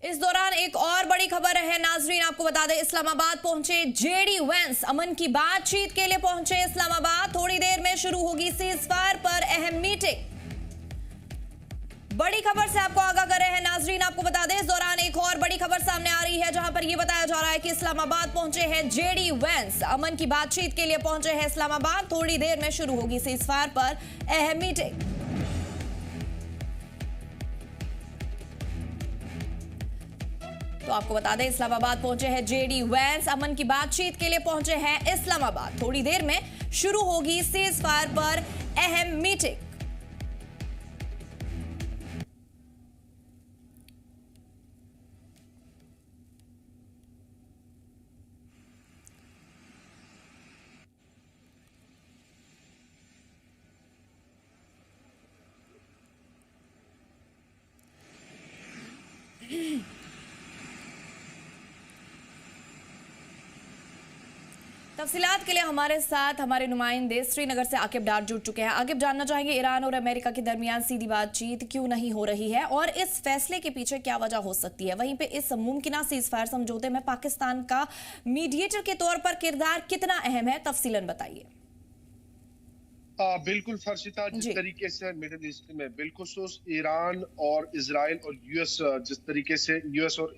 इस दौरान एक और बड़ी खबर है नाजरीन, आपको बता दें इस्लामाबाद पहुंचे जेडी वेंस, अमन की बातचीत के लिए पहुंचे इस्लामाबाद। थोड़ी देर में शुरू होगी सीजफायर पर अहम मीटिंग। बड़ी खबर से आपको आगाह कर रहे हैं नाजरीन, आपको बता दें इस दौरान एक और बड़ी खबर सामने आ रही है जहां पर यह बताया जा रहा है कि इस्लामाबाद पहुंचे हैं जेडी वेंस, अमन की बातचीत के लिए पहुंचे हैं इस्लामाबाद। थोड़ी देर में शुरू होगी सीजफायर पर अहम मीटिंग। तो आपको बता दें इस्लामाबाद पहुंचे हैं जेडी वेंस, अमन की बातचीत के लिए पहुंचे हैं इस्लामाबाद। थोड़ी देर में शुरू होगी सीजफायर पर अहम मीटिंग। तफसीलात के लिए हमारे साथ हमारे नुमाइंदे श्रीनगर से आकिब डार जुड़ चुके हैं। आकिब, जानना चाहेंगे ईरान और अमेरिका के दरमियान सीधी बातचीत क्यों नहीं हो रही है और इस फैसले के पीछे क्या वजह हो सकती है? वहीं पे इस मुमकिन सीजफायर समझौते में पाकिस्तान का मीडिएटर के तौर पर किरदार कितना अहम है, तफसीलन बताइए। बिल्कुल फर्शिता, जिस तरीके से मिडिल ईस्ट में बिलखुसूस ईरान और इजराइल और यूएस, जिस तरीके से यूएस और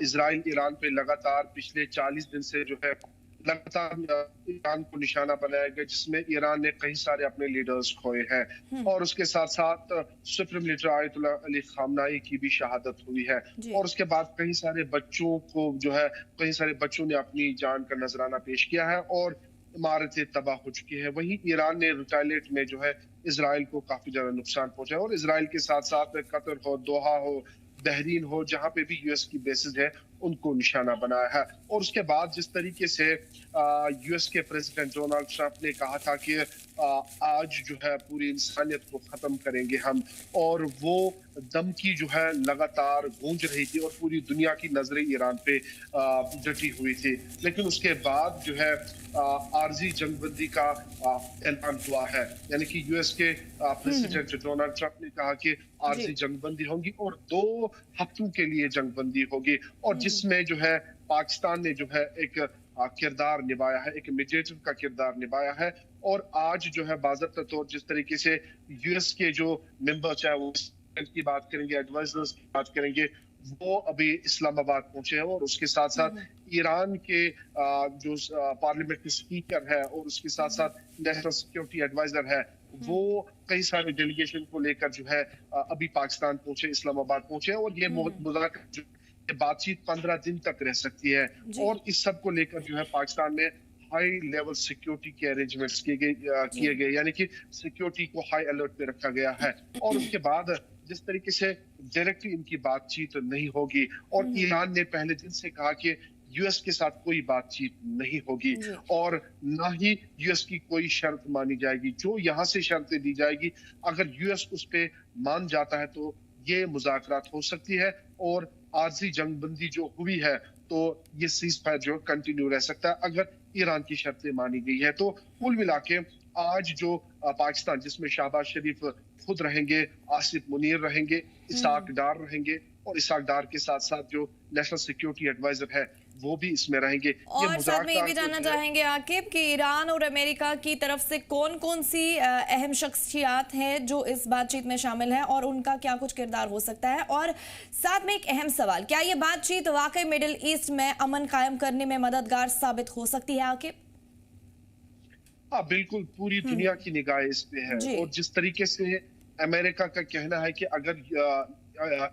इजराइल ईरान पे लगातार पिछले 40 दिन से जो है लगातार ईरान को निशाना बनाया गया, जिसमें ईरान ने कई सारे अपने लीडर्स खोए हैं और उसके साथ साथ सुप्रीम लीडर आयतुल्लाह अली खामनाई की भी शहादत हुई है और उसके बाद कई सारे बच्चों को जो है कई सारे बच्चों ने अपनी जान का नजराना पेश किया है और इमारतें तबाह हो चुकी है। वहीं ईरान ने रिटालिएट में जो है इजराइल को काफी ज्यादा नुकसान पहुंचा है और इजराइल के साथ साथ कतर हो, दोहा हो, बहरीन हो, जहां पे भी यूएस की बेसिस है उनको निशाना बनाया है। और उसके बाद जिस तरीके से यूएस के प्रेसिडेंट डोनाल्ड ट्रंप ने कहा था कि आज जो है पूरी इंसानियत को खत्म करेंगे हम, और वो धमकी जो है लगातार गूंज रही थी और पूरी दुनिया की नजरें ईरान पे डटी हुई थी। लेकिन उसके बाद जो है आर्जी जंगबंदी का ऐलान हुआ है, यानी कि यूएस के प्रेसिडेंट डोनाल्ड ट्रंप ने कहा कि आर्जी जंगबंदी होगी और 2 हफ्तों के लिए जंगबंदी होगी और जिसमें जो है पाकिस्तान ने जो है एक किरदार निभाया है, एक मीडिएटर का किरदार निभाया है। और आज जो है बाज़ाब्ता तौर जिस तरीके से यूएस के जो मेंबर, चाहे वो की बात करेंगे, एडवाइजर्स की बात करेंगे, वो अभी इस्लामाबाद पहुंचे हैं और उसके साथ साथ ईरान के जो पार्लियामेंट के स्पीकर है और उसके साथ साथ नेशनल सिक्योरिटी एडवाइजर है, वो कई सारे डेलीगेशन को लेकर जो है अभी पाकिस्तान पहुंचे, इस्लामाबाद पहुंचे और ये मुज़ाकरा बातचीत 15 दिन तक रह सकती है। और इस सब को लेकर जो है पाकिस्तान में हाई लेवल सिक्योरिटी के अरेंजमेंट्स किए गए, यानी कि सिक्योरिटी को हाई अलर्ट पे रखा गया है। और उसके बाद जिस तरीके से डायरेक्टली इनकी बातचीत नहीं होगी और ईरान ने पहले दिन से कहा कि यूएस के साथ कोई बातचीत नहीं होगी और ना ही यूएस की कोई शर्त मानी जाएगी। जो यहाँ से शर्तें दी जाएगी, अगर यूएस उस पे मान जाता है तो ये मुज़ाकरात हो सकती है और आर्जी जंगबंदी जो हुई है तो ये सीजफायर जो कंटिन्यू रह सकता है अगर ईरान की शर्तें मानी गई है। तो कुल मिला के आज जो पाकिस्तान, जिसमें शहबाज शरीफ खुद रहेंगे, आसिफ मुनीर रहेंगे, इसाक डार रहेंगे और इसाक डार के साथ साथ जो नेशनल सिक्योरिटी एडवाइजर है वो भी इसमें रहेंगे। और साथ में ये भी जानना चाहेंगे आकिब कि ईरान और अमेरिका की तरफ से कौन कौन सी अहम शख्सियात हैं जो इस बातचीत में शामिल हैं और उनका क्या कुछ किरदार हो सकता है? और साथ में एक अहम सवाल, क्या ये बातचीत वाकई मिडिल ईस्ट में अमन कायम करने में मददगार साबित हो सकती है आकिब? हाँ बिल्कुल, पूरी दुनिया की निगाह इस पे है और जिस तरीके से अमेरिका का कहना है कि अगर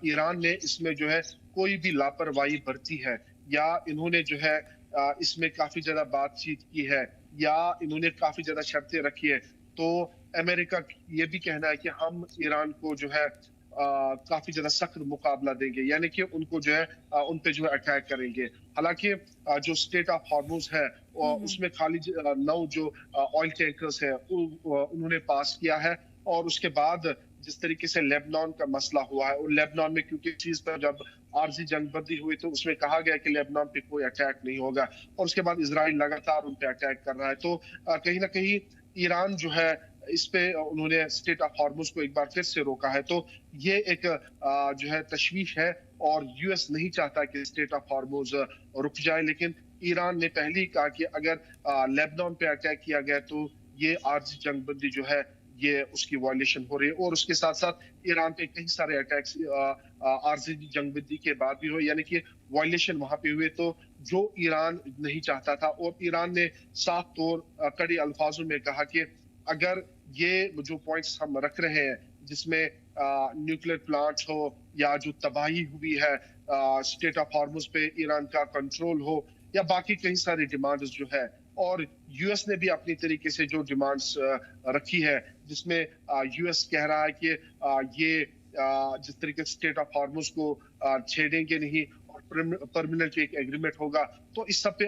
ईरान ने इसमें जो है कोई भी लापरवाही बरती है या इन्होंने जो है इसमें काफी ज्यादा बातचीत की है या इन्होंने काफी ज्यादा शर्तें रखी है, तो अमेरिका ये भी कहना है कि हम ईरान को जो है काफी ज्यादा सख्त मुकाबला देंगे, यानी कि उनको जो है उन पे जो है अटैक करेंगे। हालांकि जो स्टेट ऑफ हॉर्मुज है उसमें खाली 9 जो ऑयल टैंकर्स है उन्होंने पास किया है और उसके बाद जिस तरीके से लेबनान का मसला हुआ है और लेबनान में क्योंकि चीज पर जब आर्जी जंगबंदी हुई तो उसमें कहा गया कि लेबनान पे कोई अटैक नहीं होगा और उसके बाद इजराइल लगातार उन पे अटैक कर रहा है। तो कहीं ना कहीं ईरान जो है इस पे उन्होंने स्टेट ऑफ हॉर्मुज को एक बार फिर से रोका है। तो ये एक जो है तशवीश है और यूएस नहीं चाहता कि स्टेट ऑफ हॉर्मोज रुक जाए, लेकिन ईरान ने पहले ही कहा कि अगर लेबनान पे अटैक किया गया तो ये आर्जी जंगबंदी जो है ये उसकी वायलेशन हो रही है। और उसके साथ साथ ईरान पे कई सारे अटैक्स आर्जी जंगबंदी के बाद भी हुए, यानी कि वायलेशन वहां पे हुए, तो जो ईरान नहीं चाहता था। और ईरान ने साफ तौर कड़े अल्फाजों में कहा कि अगर ये जो पॉइंट्स हम रख रहे हैं जिसमें न्यूक्लियर प्लांट हो या जो तबाही हुई है स्टेट ऑफ हॉर्मुज पे ईरान का कंट्रोल हो या बाकी कई सारी डिमांड्स जो है, और यूएस ने भी अपनी तरीके से जो डिमांड्स रखी है जिसमें यूएस कह रहा है कि ये जिस तरीके से स्टेट ऑफ हॉर्मुज को छेड़ेंगे नहीं और परमानेंट एक एग्रीमेंट होगा, तो इस सब पे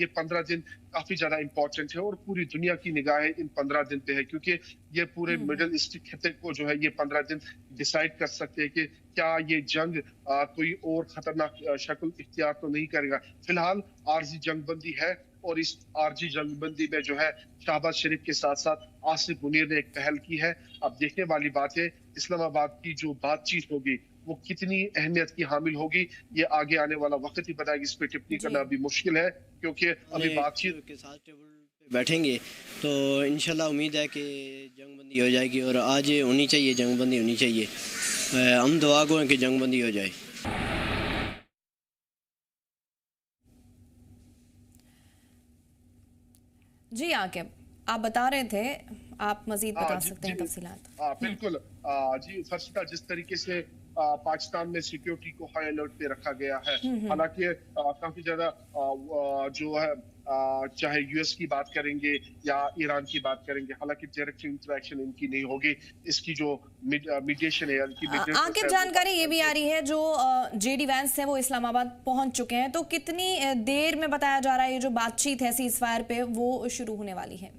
ये 15 दिन काफी ज्यादा इंपॉर्टेंट है और पूरी दुनिया की निगाहें इन 15 दिन पे है, क्योंकि ये पूरे मिडिल ईस्ट खिते को जो है ये 15 दिन डिसाइड कर सकते हैं कि क्या ये जंग कोई और खतरनाक शक्ल इख्तियार तो नहीं करेगा। फिलहाल आर्जी जंगबंदी है और इस आर्जी जंगबंदी में जो है शहबाज शरीफ के साथ साथ आसिफ मुनीर ने एक पहल की है। अब देखने वाली बात है इस्लामाबाद की जो बातचीत होगी वो कितनी अहमियत की हामिल होगी, ये आगे आने वाला वक्त ही बताएगी। इस पे टिप्पणी करना अभी मुश्किल है क्योंकि अभी बातचीत के साथ टेबल पे बैठेंगे तो इंशाल्लाह उम्मीद है कि जंगबंदी हो जाएगी और आज होनी चाहिए, जंगबंदी होनी चाहिए। हम दुआ को हैं कि जंगबंदी हो जाए। जी आकिब, आप बता रहे थे, आप मजीद बता सकते हैं तफसीलात। बिल्कुल जी फर्शिता, जिस तरीके से पाकिस्तान में सिक्योरिटी को हाई अलर्ट पे रखा गया है, हालांकि काफी ज्यादा जो है चाहे यूएस की बात करेंगे या ईरान की बात करेंगे, हालांकि डायरेक्ट इंटरेक्शन इनकी नहीं होगी। इसकी जो मीडिएशन है आगे जानकारी ये भी आ रही है जो जेडी वैंस है वो इस्लामाबाद पहुंच चुके हैं, तो कितनी देर में बताया जा रहा है ये जो बातचीत है सीज फायर पे वो शुरू होने वाली है?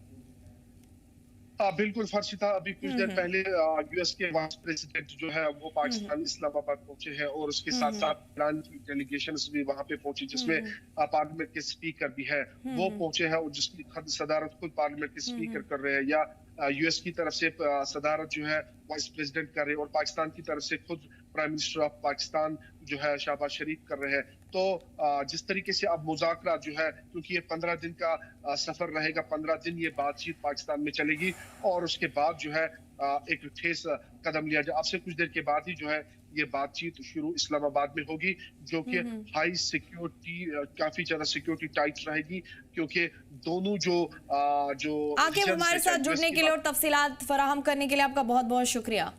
बिल्कुल फर्शिता, अभी कुछ देर पहले यूएस के वाइस प्रेसिडेंट जो है वो पाकिस्तान इस्लामाबाद पहुंचे हैं और उसके साथ साथ ईरान की डेलीगेशंस भी वहां पे पहुंची, जिसमें पार्लियामेंट के स्पीकर भी है वो पहुंचे हैं और जिसकी सदारत खुद पार्लियामेंट के स्पीकर कर रहे हैं, या यूएस की तरफ से सदारत जो है वाइस प्रेसिडेंट कर रहे हैं और पाकिस्तान की तरफ से खुद प्राइम मिनिस्टर ऑफ पाकिस्तान जो है शहबाज शरीफ कर रहे हैं। तो जिस तरीके से अब मुज़ाकरा जो है, क्योंकि ये 15 दिन का सफर रहेगा, 15 दिन ये बातचीत पाकिस्तान में चलेगी और उसके बाद जो है एक ठोस कदम लिया जाए। अब से कुछ देर के बाद ही जो है ये बातचीत शुरू इस्लामाबाद में होगी, जो कि हाई सिक्योरिटी, काफी ज्यादा सिक्योरिटी टाइट रहेगी, क्योंकि दोनों जो आगे हमारे साथ जुड़ने के लिए और तफसीलात फराहम करने के लिए आपका बहुत बहुत शुक्रिया।